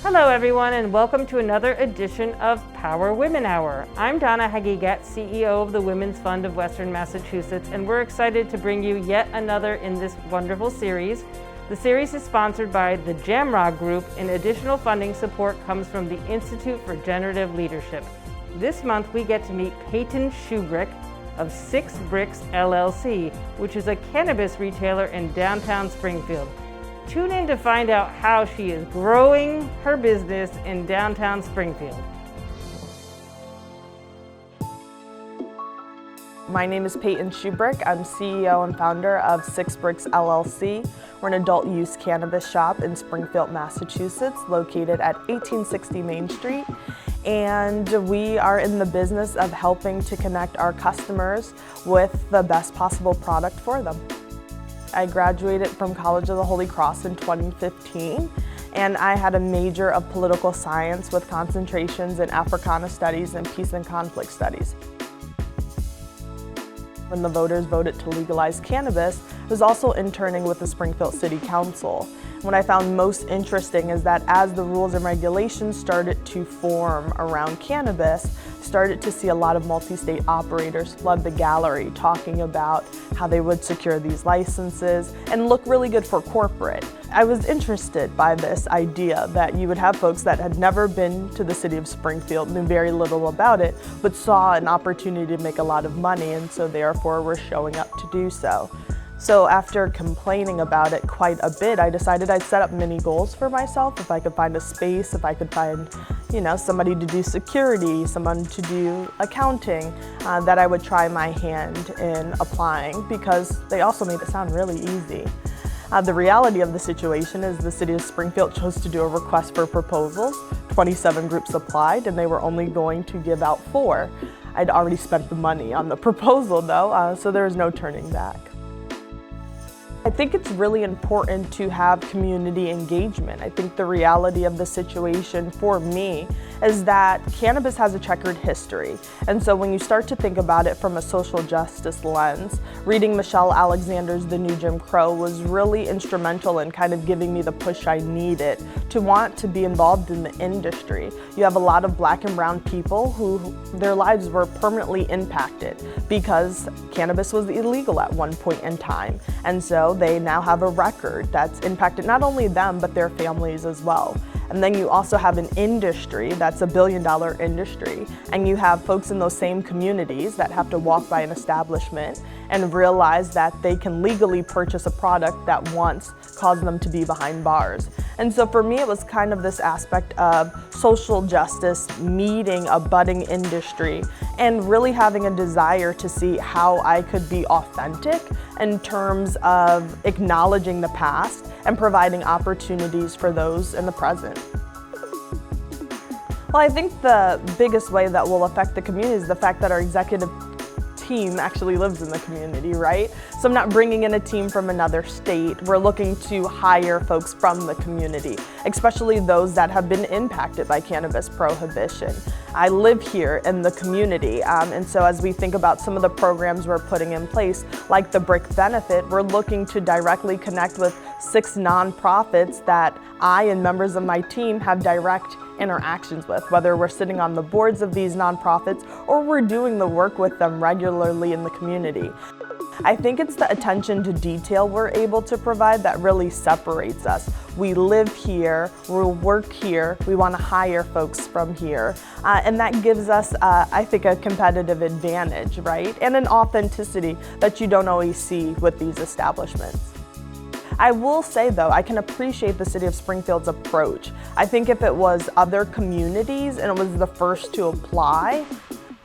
Hello everyone, and welcome to another edition of Power Women Hour. I'm Donna Hagigat, CEO of the Women's Fund of Western Massachusetts, and we're excited to bring you yet another in this wonderful series. The series is sponsored by the Jamrog Group, and additional funding support comes from the Institute for Generative Leadership. This month we get to meet Payton Shubrick of Bricks LLC, which is a cannabis retailer in downtown Springfield. Tune in to find out how she is growing her business in downtown Springfield. My name is Payton Shubrick. I'm CEO and founder of Bricks LLC. We're an adult use cannabis shop in Springfield, Massachusetts, located at 1860 Main Street. And we are in the business of helping to connect our customers with the best possible product for them. I graduated from College of the Holy Cross in 2015, and I had a major of political science with concentrations in Africana studies and peace and conflict studies. When the voters voted to legalize cannabis, I was also interning with the Springfield City Council. What I found most interesting is that as the rules and regulations started to form around cannabis, started to see a lot of multi-state operators flood the gallery talking about how they would secure these licenses and look really good for corporate. I was interested by this idea that you would have folks that had never been to the city of Springfield, knew very little about it, but saw an opportunity to make a lot of money, and so therefore were showing up to do so. So after complaining about it quite a bit, I decided I'd set up mini goals for myself. If I could find a space, if I could find, somebody to do security, someone to do accounting, that I would try my hand in applying, because they also made it sound really easy. The reality of the situation is the city of Springfield chose to do a request for proposals. 27 groups applied, and they were only going to give out 4. I'd already spent the money on the proposal though, so there was no turning back. I think it's really important to have community engagement. I think the reality of the situation for me is that cannabis has a checkered history. And so when you start to think about it from a social justice lens, reading Michelle Alexander's The New Jim Crow was really instrumental in kind of giving me the push I needed to want to be involved in the industry. You have a lot of Black and brown people who their lives were permanently impacted because cannabis was illegal at one point in time. And so they now have a record that's impacted not only them, but their families as well. And then you also have an industry that's a billion-dollar industry, and you have folks in those same communities that have to walk by an establishment and realize that they can legally purchase a product that once caused them to be behind bars. And so for me, it was kind of this aspect of social justice meeting a budding industry and really having a desire to see how I could be authentic in terms of acknowledging the past and providing opportunities for those in the present. Well, I think the biggest way that will affect the community is the fact that our executive team actually lives in the community, right? So I'm not bringing in a team from another state. We're looking to hire folks from the community, especially those that have been impacted by cannabis prohibition. I live here in the community, and so as we think about some of the programs we're putting in place, like the Brick Benefit, we're looking to directly connect with 6 nonprofits that I and members of my team have direct interactions with, whether we're sitting on the boards of these nonprofits or we're doing the work with them regularly in the community. I think it's the attention to detail we're able to provide that really separates us. We live here, we work here, we want to hire folks from here, and that gives us, I think, a competitive advantage, right? And an authenticity that you don't always see with these establishments. I will say though, I can appreciate the city of Springfield's approach. I think if it was other communities and it was the first to apply,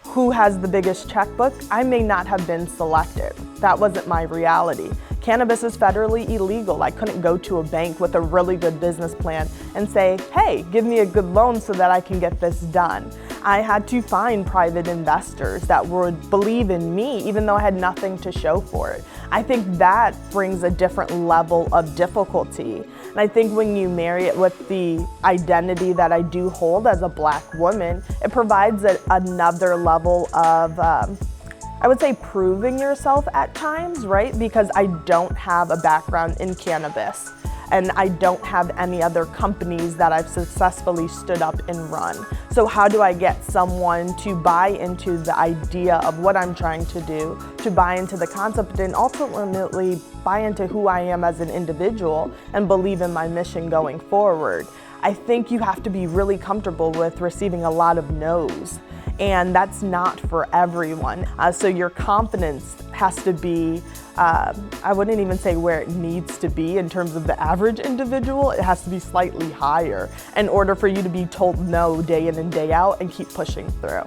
who has the biggest checkbook, I may not have been selected. That wasn't my reality. Cannabis is federally illegal. I couldn't go to a bank with a really good business plan and say, hey, give me a good loan so that I can get this done. I had to find private investors that would believe in me even though I had nothing to show for it. I think that brings a different level of difficulty. And I think when you marry it with the identity that I do hold as a Black woman, it provides another level of, I would say, proving yourself at times, right? Because I don't have a background in cannabis. and I don't have any other companies that I've successfully stood up and run. So how do I get someone to buy into the idea of what I'm trying to do, to buy into the concept, and ultimately buy into who I am as an individual and believe in my mission going forward? I think you have to be really comfortable with receiving a lot of no's, and that's not for everyone. So your confidence has to be, I wouldn't even say where it needs to be in terms of the average individual. It has to be slightly higher in order for you to be told no day in and day out and keep pushing through.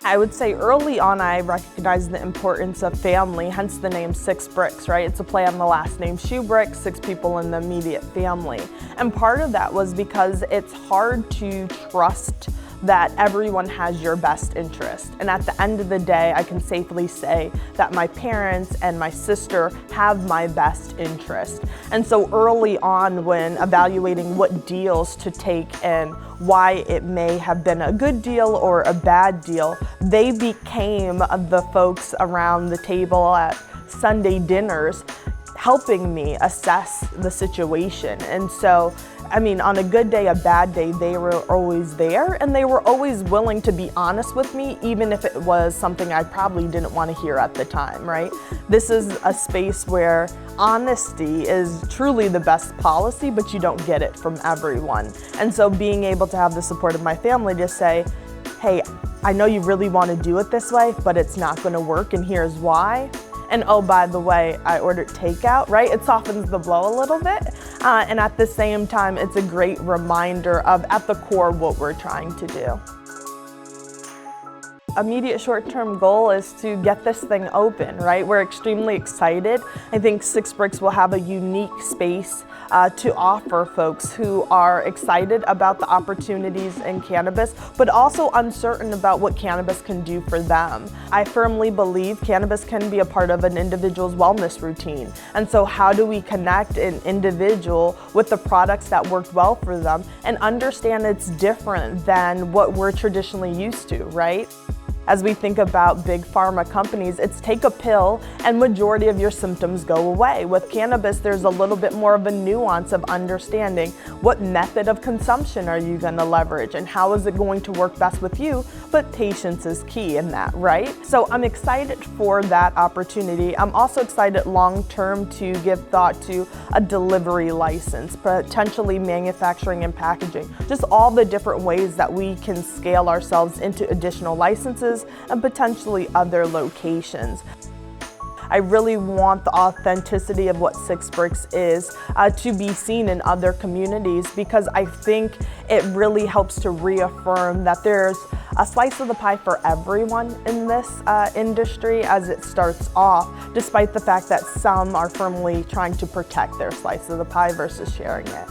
I would say early on I recognized the importance of family, hence the name 6 Bricks, right? It's a play on the last name Shubrick, 6 people in the immediate family. And part of that was because it's hard to trust that everyone has your best interest. And at the end of the day, I can safely say that my parents and my sister have my best interest. And so early on, when evaluating what deals to take and why it may have been a good deal or a bad deal, they became the folks around the table at Sunday dinners helping me assess the situation. And so, I mean, on a good day, a bad day, they were always there, and they were always willing to be honest with me, even if it was something I probably didn't want to hear at the time, right? This is a space where honesty is truly the best policy, but you don't get it from everyone. And so being able to have the support of my family to say, hey, I know you really want to do it this way, but it's not going to work, and here's why. And oh, by the way, I ordered takeout, right? It softens the blow a little bit. And at the same time, it's a great reminder of, at the core, what we're trying to do. Immediate short-term goal is to get this thing open, right? We're extremely excited. I think 6 Bricks will have a unique space to offer folks who are excited about the opportunities in cannabis, but also uncertain about what cannabis can do for them. I firmly believe cannabis can be a part of an individual's wellness routine. And so how do we connect an individual with the products that work well for them and understand it's different than what we're traditionally used to, right? As we think about big pharma companies, it's take a pill and majority of your symptoms go away. With cannabis, there's a little bit more of a nuance of understanding what method of consumption are you going to leverage and how is it going to work best with you, but patience is key in that, right? So I'm excited for that opportunity. I'm also excited long-term to give thought to a delivery license, potentially manufacturing and packaging, just all the different ways that we can scale ourselves into additional licenses and potentially other locations. I really want the authenticity of what 6 Bricks is to be seen in other communities, because I think it really helps to reaffirm that there's a slice of the pie for everyone in this industry as it starts off, despite the fact that some are firmly trying to protect their slice of the pie versus sharing it.